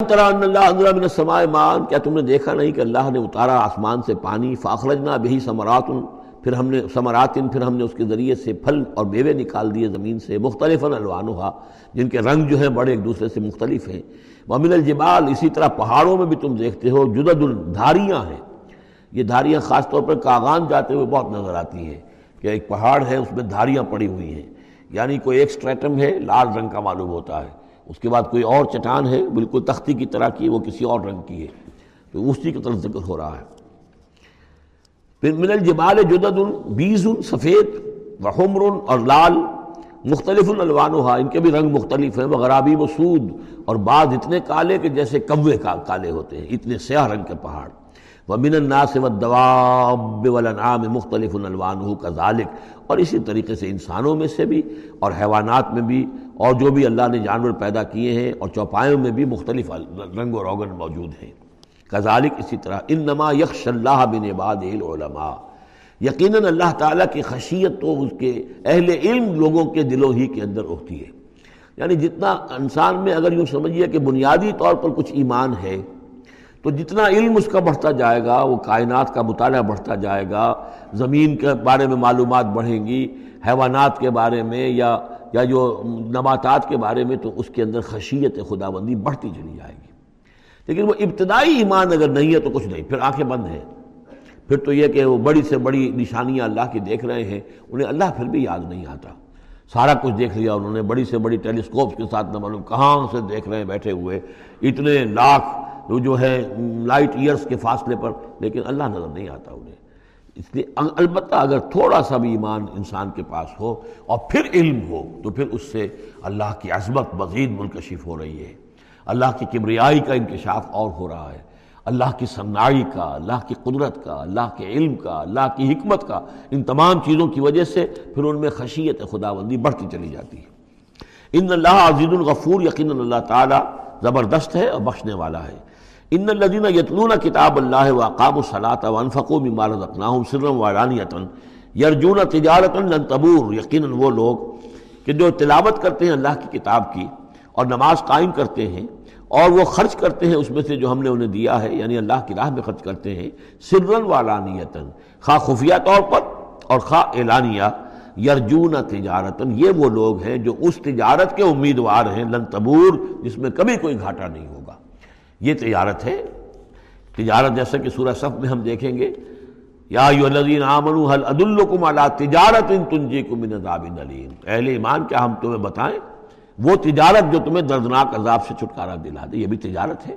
تری ان اللہ انزل من السماء ماء، کیا تم نے دیکھا نہیں کہ اللہ نے اتارا آسمان سے پانی، فاخرجنا بہ ثمرات، پھر ہم نے پھر ہم نے اس کے ذریعے سے پھل اور میوے نکال دیے زمین سے، مختلفا الوانھا، جن کے رنگ جو ہیں بڑے ایک دوسرے سے مختلف ہیں، ومن الجبال، اسی طرح پہاڑوں میں بھی تم دیکھتے ہو، جدد، دھاریاں ہیں، یہ دھاریاں خاص طور پر کاغان جاتے ہوئے بہت نظر آتی ہیں کہ ایک پہاڑ ہے اس میں دھاریاں پڑی ہوئی ہیں، یعنی کوئی ایک سٹریٹم ہے لال رنگ کا معلوم ہوتا ہے، اس کے بعد کوئی اور چٹان ہے بالکل تختی کی طرح کی، وہ کسی اور رنگ کی ہے، تو اسی کی طرف ذکر ہو رہا ہے۔ پھر من الجبال جدد، بیض، سفید، وحمر، اور لال، مختلف الوانھا، ان کے بھی رنگ مختلف ہیں، وغرابیب سود، اور بعض اتنے کالے کہ جیسے کوے کالے ہوتے ہیں، اتنے سیاہ رنگ کے پہاڑ۔ ومن الناس والدواب والانعام مختلف الوانہ کذالک، اور اسی طریقے سے انسانوں میں سے بھی اور حیوانات میں بھی، اور جو بھی اللہ نے جانور پیدا کیے ہیں اور چوپایوں میں بھی مختلف رنگ و روغن موجود ہیں۔ کذالک، اسی طرح، انما یخشی اللہ من عبادہ العلماء، یقیناً اللہ تعالیٰ کی خشیت تو اس کے اہل علم لوگوں کے دلوں ہی کے اندر ہوتی ہے، یعنی جتنا انسان میں اگر یوں سمجھیے کہ بنیادی طور پر کچھ ایمان ہے تو جتنا علم اس کا بڑھتا جائے گا، وہ کائنات کا مطالعہ بڑھتا جائے گا، زمین کے بارے میں معلومات بڑھیں گی، حیوانات کے بارے میں یا جو نباتات کے بارے میں، تو اس کے اندر خشیت خداوندی بڑھتی چلی جائے گی۔ لیکن وہ ابتدائی ایمان اگر نہیں ہے تو کچھ نہیں، پھر آنکھیں بند ہیں، پھر تو یہ کہ وہ بڑی سے بڑی نشانیاں اللہ کی دیکھ رہے ہیں، انہیں اللہ پھر بھی یاد نہیں آتا، سارا کچھ دیکھ لیا انہوں نے، بڑی سے بڑی ٹیلیسکوپ کے ساتھ نہ معلوم کہاں سے دیکھ رہے ہیں بیٹھے ہوئے، اتنے لاکھ جو ہے لائٹ ایئرز کے فاصلے پر، لیکن اللہ نظر نہیں آتا انہیں۔ اس لیے البتہ اگر تھوڑا سا بھی ایمان انسان کے پاس ہو اور پھر علم ہو تو پھر اس سے اللہ کی عظمت مزید منکشف ہو رہی ہے، اللہ کی کبریائی کا انکشاف اور ہو رہا ہے، اللہ کی صناعی کا، اللہ کی قدرت کا، اللہ کے علم کا، اللہ کی حکمت کا، ان تمام چیزوں کی وجہ سے پھر ان میں خشیت خداوندی بڑھتی چلی جاتی ہے۔ ان اللہ عزیز الغفور، یقیناً اللہ تعالیٰ زبردست ہے اور بخشنے والا ہے۔ ان الذین یتلون کتاب اللہ واقاموا الصلاۃ وانفقوا مما رزقناہم سرا وعلانیۃ یرجون تجارۃ لن تبور، یقیناً وہ لوگ کہ جو تلاوت کرتے ہیں اللہ کی کتاب کی اور نماز قائم کرتے ہیں اور وہ خرچ کرتے ہیں اس میں سے جو ہم نے انہیں دیا ہے، یعنی اللہ کی راہ میں خرچ کرتے ہیں، سرا وعلانیۃ، خواہ خفیہ طور پر اور خواہ اعلانیہ، یرجون تجارۃ، یہ وہ لوگ ہیں جو اس تجارت کے امیدوار ہیں، لن تبور، جس میں کبھی کوئی گھاٹا نہیں ہوگا۔ یہ تجارت ہے، تجارت جیسا کہ سورہ صف میں ہم دیکھیں گے، یا ایھا الذین آمنوا هل ادلکم علی تجارۃ تنجیکم من عذاب الیم، اہل ایمان کیا ہم تمہیں بتائیں وہ تجارت جو تمہیں دردناک عذاب سے چھٹکارا دلا دے۔ یہ بھی تجارت ہے،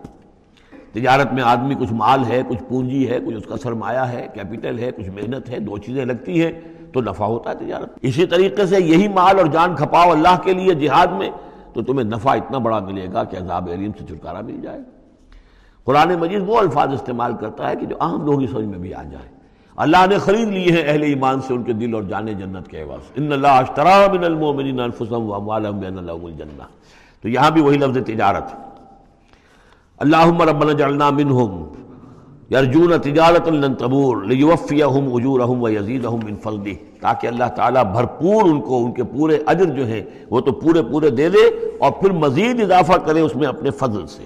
تجارت میں آدمی کچھ مال ہے، کچھ پونجی ہے، کچھ اس کا سرمایہ ہے، کیپٹل ہے، کچھ محنت ہے، دو چیزیں لگتی ہیں تو نفع ہوتا ہے تجارت۔ اسی طریقے سے یہی مال اور جان کھپاؤ اللہ کے لیے جہاد میں تو تمہیں نفع اتنا بڑا ملے گا کہ عذاب الیم سے چھٹکارا مل جائے گا۔ قرآن مجید وہ الفاظ استعمال کرتا ہے کہ جو عام لوگوں کی سمجھ میں بھی آ جائیں۔ اللہ نے خرید لیے ہیں اہل ایمان سے ان کے دل اور جانیں جنت کے عوض، ان اللہ اشتری من المؤمنین انفسهم واموالهم بان لهم الجنہ، تو یہاں بھی وہی لفظ تجارت۔ اللہم ربنا اجعلنا منہم یرجون تجارۃ لن تبور لیوفیہم اجورہم ویزیدہم من فضلہ، تاکہ اللہ تعالیٰ بھرپور ان کو ان کے پورے اجر جو ہیں وہ تو پورے دے دے اور پھر مزید اضافہ کرے اس میں اپنے فضل سے۔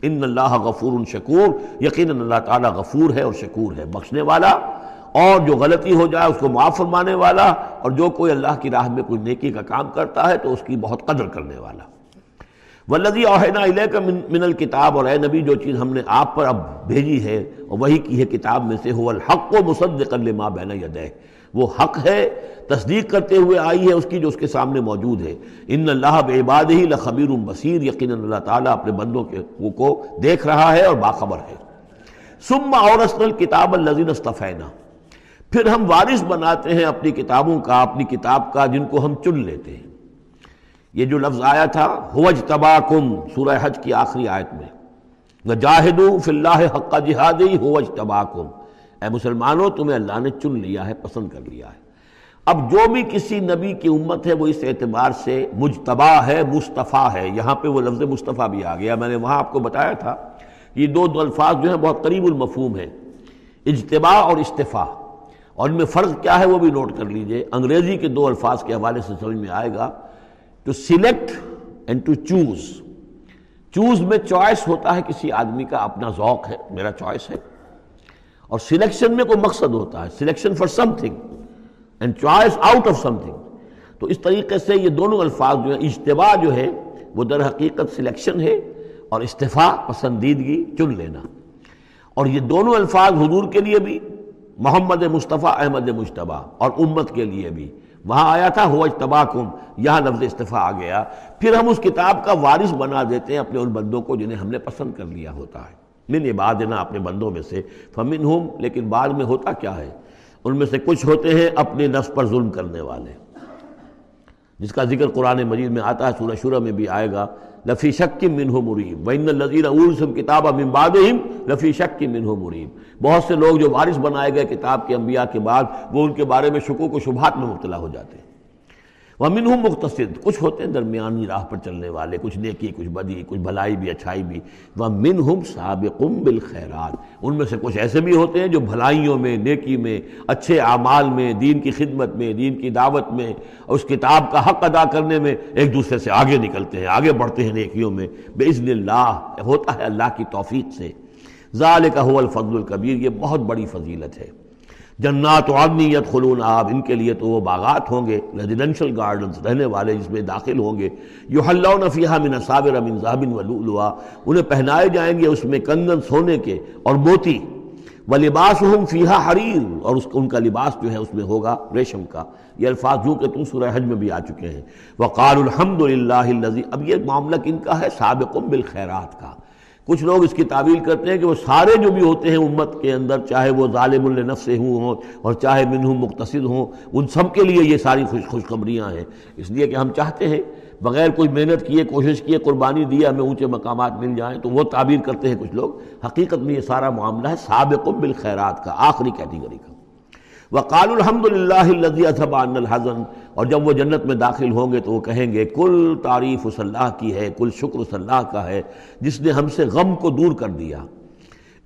ان اللہ غفور شکور، یقیناً اللہ تعالیٰ غفور ہے اور شکور ہے، بخشنے والا، اور جو غلطی ہو جائے اس کو معاف فرمانے والا، اور جو کوئی اللہ کی راہ میں کوئی نیکی کا کام کرتا ہے تو اس کی بہت قدر کرنے والا۔ والذی اوحینا الیک من الکتاب، اور اے نبی جو چیز ہم نے آپ پر اب بھیجی ہے اور وہی کی ہے کتاب میں سے، هو الحق مصدقا لما بین یدیہ، وہ حق ہے تصدیق کرتے ہوئے آئی ہے اس کی جو اس کے سامنے موجود ہے۔ ان اللہ بعبادہ لخبیر بصیر، یقیناً اللہ تعالیٰ اپنے بندوں کو دیکھ رہا ہے اور باخبر ہے۔ ثم اورثنا الکتاب الذین اصطفینا، پھر ہم وارث بناتے ہیں اپنی کتابوں کا، اپنی کتاب کا جن کو ہم چن لیتے ہیں۔ یہ جو لفظ آیا تھا هو اجتباکم، سورہ حج کی آخری آیت میں، وجاہدوا فی اللہ حق جہادہ هو اجتباکم، اے مسلمانوں تمہیں اللہ نے چن لیا ہے، پسند کر لیا ہے۔ اب جو بھی کسی نبی کی امت ہے وہ اس اعتبار سے مجتبی ہے، مصطفیٰ ہے، یہاں پہ وہ لفظ مصطفیٰ بھی آ گیا۔ میں نے وہاں آپ کو بتایا تھا یہ دو الفاظ جو ہیں بہت قریب المفہوم ہیں، اجتباء اور استفاء، اور ان میں فرق کیا ہے وہ بھی نوٹ کر لیجئے۔ انگریزی کے دو الفاظ کے حوالے سے سمجھ میں آئے گا، to select and to choose. Choose میں چوائس ہوتا ہے کسی آدمی کا اپنا ذوق ہے، میرا چوائس ہے، اور سلیکشن میں کوئی مقصد ہوتا ہے، selection for some thing and choice out of some thing. تو اس طریقے سے یہ دونوں الفاظ جو ہیں، اجتباء جو ہے وہ در حقیقت سلیکشن ہے، اور استفاء پسندیدگی چن لینا۔ اور یہ دونوں الفاظ حضور کے لیے بھی، محمد مصطفیٰ احمد مجتبیٰ، اور امت کے لیے بھی، وہاں آیا تھا ہوا اجتباکم، یہاں لفظ استفاء آ گیا۔ پھر ہم اس کتاب کا وارث بنا دیتے ہیں اپنے ان بندوں کو جنہیں ہم نے پسند کر لیا ہوتا ہے، من عبادنا، اپنے بندوں میں سے، فمنہم، لیکن بعد میں ہوتا کیا ہے، ان میں سے کچھ ہوتے ہیں اپنے نفس پر ظلم کرنے والے، جس کا ذکر قرآن مجید میں آتا ہے، سورہ شورى میں بھی آئے گا، لفی شک منہ مریب وان الذین اورثوا الکتاب من بعدہم لفی شک منہ مریب۔ بہت سے لوگ جو وارث بنائے گئے کتاب کے انبیاء کے بعد، وہ ان کے بارے میں شکوک و شبہات میں مبتلا ہو جاتے ہیں۔ ومنہم مقتصد، کچھ ہوتے ہیں درمیانی راہ پر چلنے والے، کچھ نیکی کچھ بدی، کچھ بھلائی بھی اچھائی بھی۔ ومنہم سابق بالخیرات، ان میں سے کچھ ایسے بھی ہوتے ہیں جو بھلائیوں میں، نیکی میں، اچھے اعمال میں، دین کی خدمت میں، دین کی دعوت میں، اس کتاب کا حق ادا کرنے میں ایک دوسرے سے آگے نکلتے ہیں، آگے بڑھتے ہیں نیکیوں میں، باذن اللہ، ہوتا ہے اللہ کی توفیق سے۔ ذالک هو الفضل الکبیر، یہ بہت بڑی فضیلت ہے۔ جنات عدن یدخلونہا، ان کے لیے تو وہ باغات ہوں گے، ریزیڈینشل گارڈنز، رہنے والے جس میں داخل ہوں گے، یحلون فیہا من اساور من ذہب ولؤلؤا، انہیں پہنائے جائیں گے اس میں کنگن سونے کے اور موتی، ولباسہم فیہا حریر، اور ان کا لباس جو ہے اس میں ہوگا ریشم کا۔ یہ الفاظ جو کہ تم سورہ حج میں بھی آ چکے ہیں۔ وقالوا الحمد للہ الذی، اب یہ معاملہ کن کا ہے؟ سابق بالخیرات کا۔ کچھ لوگ اس کی تعویل کرتے ہیں کہ وہ سارے جو بھی ہوتے ہیں امت کے اندر، چاہے وہ ظالم لنفسہ ہوں اور چاہے منہم مقتصد ہوں، ان سب کے لیے یہ ساری خوشخبریاں ہیں، اس لیے کہ ہم چاہتے ہیں بغیر کوئی محنت کیے، کوشش کیے، قربانی دی، ہمیں اونچے مقامات مل جائیں، تو وہ تعبیر کرتے ہیں کچھ لوگ۔ حقیقت میں یہ سارا معاملہ ہے سابق بالخیرات کا، آخری کیٹیگری کا۔ وقالوا الحمد للہ الذی اذھب عنا الحزن، اور جب وہ جنت میں داخل ہوں گے تو وہ کہیں گے کل تعریف اس اللہ کی ہے، کل شکر اس اللہ کا ہے جس نے ہم سے غم کو دور کر دیا۔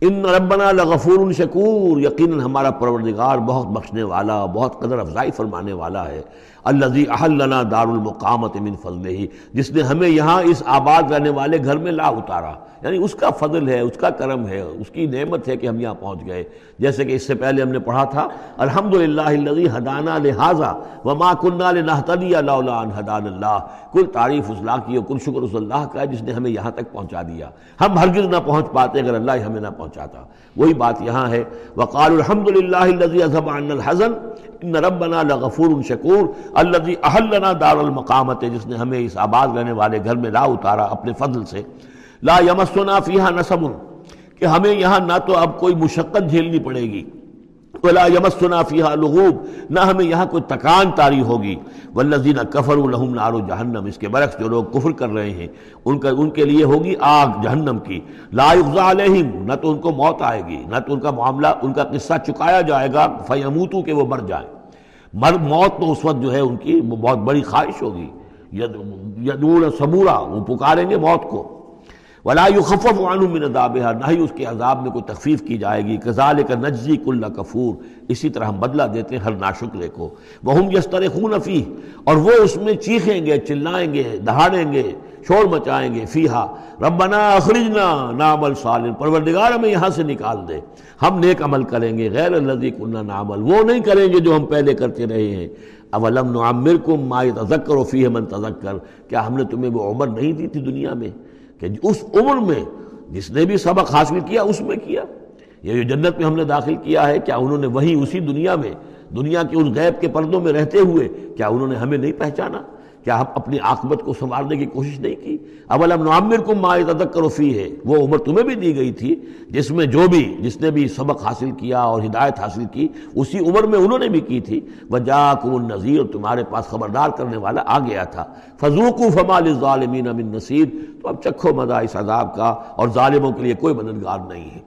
ان ربنا لغفور شکور، یقیناً ہمارا پروردگار بہت بخشنے والا، بہت قدر افزائی فرمانے والا ہے۔ الذی احلنا دار المقامۃ من فضلہ، جس نے ہمیں یہاں اس آباد رہنے والے گھر میں لا اتارا، یعنی اس کا فضل ہے، اس کا کرم ہے، اس کی نعمت ہے کہ ہم یہاں پہنچ گئے۔ جیسے کہ اس سے پہلے ہم نے پڑھا تھا الحمدللہ الذی ہدانا لہذا وما کنا لنہتدی لولا ان ہدانا اللہ، کل تعریف اس اللہ کی اور کل شکر اس اللہ کا ہے جس نے ہمیں یہاں تک پہنچا دیا، ہم ہرگز نہ پہنچ پاتے اگر اللہ ہی ہمیں نہ پہنچاتا۔ وہی بات یہاں ہے، وقالوا الحمدللہ الذی اذھب عنا الحزن ان ربنا لغفور شکور الذی احلنا دار المقامۃ، جس نے ہمیں اس آباد رہنے والے گھر میں لا اتارا اپنے فضل سے۔ لا یمسنا فیہا نصب، کہ ہمیں یہاں نہ تو اب کوئی مشقت جھیلنی پڑے گی، ولا یمسنا فیہا لغوب، نہ ہمیں یہاں کوئی تکان طاری ہوگی۔ والذین کفروا لہم نار جہنم، اس کے برعکس جو لوگ کفر کر رہے ہیں ان کے لیے ہوگی آگ جہنم کی۔ لا یقضی علیہم، نہ تو ان کو موت آئے گی، نہ تو ان کا معاملہ، ان کا قصہ چکایا جائے گا، فیموتوا، کہ وہ مر جائیں۔ موت تو اس وقت جو ہے ان کی بہت بڑی خواہش ہوگی، یدعون ثبورا، وہ پکاریں گے موت کو۔ ولا یخفف عنہم من عذابها، نہ ہی اس کے عذاب میں کوئی تخفیف کی جائے گی۔ کذالک نجزی کل کفور، اسی طرح ہم بدلہ دیتے ہیں ہر ناشکرے کو۔ وہم یصطرخون فیہ، اور وہ اس میں چیخیں گے، چلائیں گے، دہاڑیں گے، شور مچائیں گے، فیہا ربنا اخرجنا نعمل صالحا، پروردگار ہمیں یہاں سے نکال دے، ہم نیک عمل کریں گے، غیر الذی کنا نعمل، وہ نہیں کریں گے جو ہم پہلے کرتے رہے ہیں۔ اولم نعمرکم ما یتذکر فیہ من تذکر، کیا ہم نے تمہیں وہ عمر نہیں دی تھی دنیا میں کہ اس عمر میں جس نے بھی سبق حاصل کیا اس میں کیا؟ یہ جو جنت میں ہم نے داخل کیا ہے، کیا انہوں نے وہی اسی دنیا میں، دنیا کے اس غیب کے پردوں میں رہتے ہوئے کیا انہوں نے ہمیں نہیں پہچانا؟ کیا ہم اپنی عاقبت کو سنوارنے کی کوشش نہیں کی؟ اولم نعمرکم ما یتذکر فیہ، وہ عمر تمہیں بھی دی گئی تھی جس میں جس نے بھی سبق حاصل کیا اور ہدایت حاصل کی اسی عمر میں انہوں نے بھی کی تھی۔ وجاءکم النذیر، تمہارے پاس خبردار کرنے والا آ گیا تھا۔ فذوقوا فما للظالمین من نصیر، تو اب چکھو مزہ اس عذاب کا، اور ظالموں کے لیے کوئی مددگار نہیں ہے۔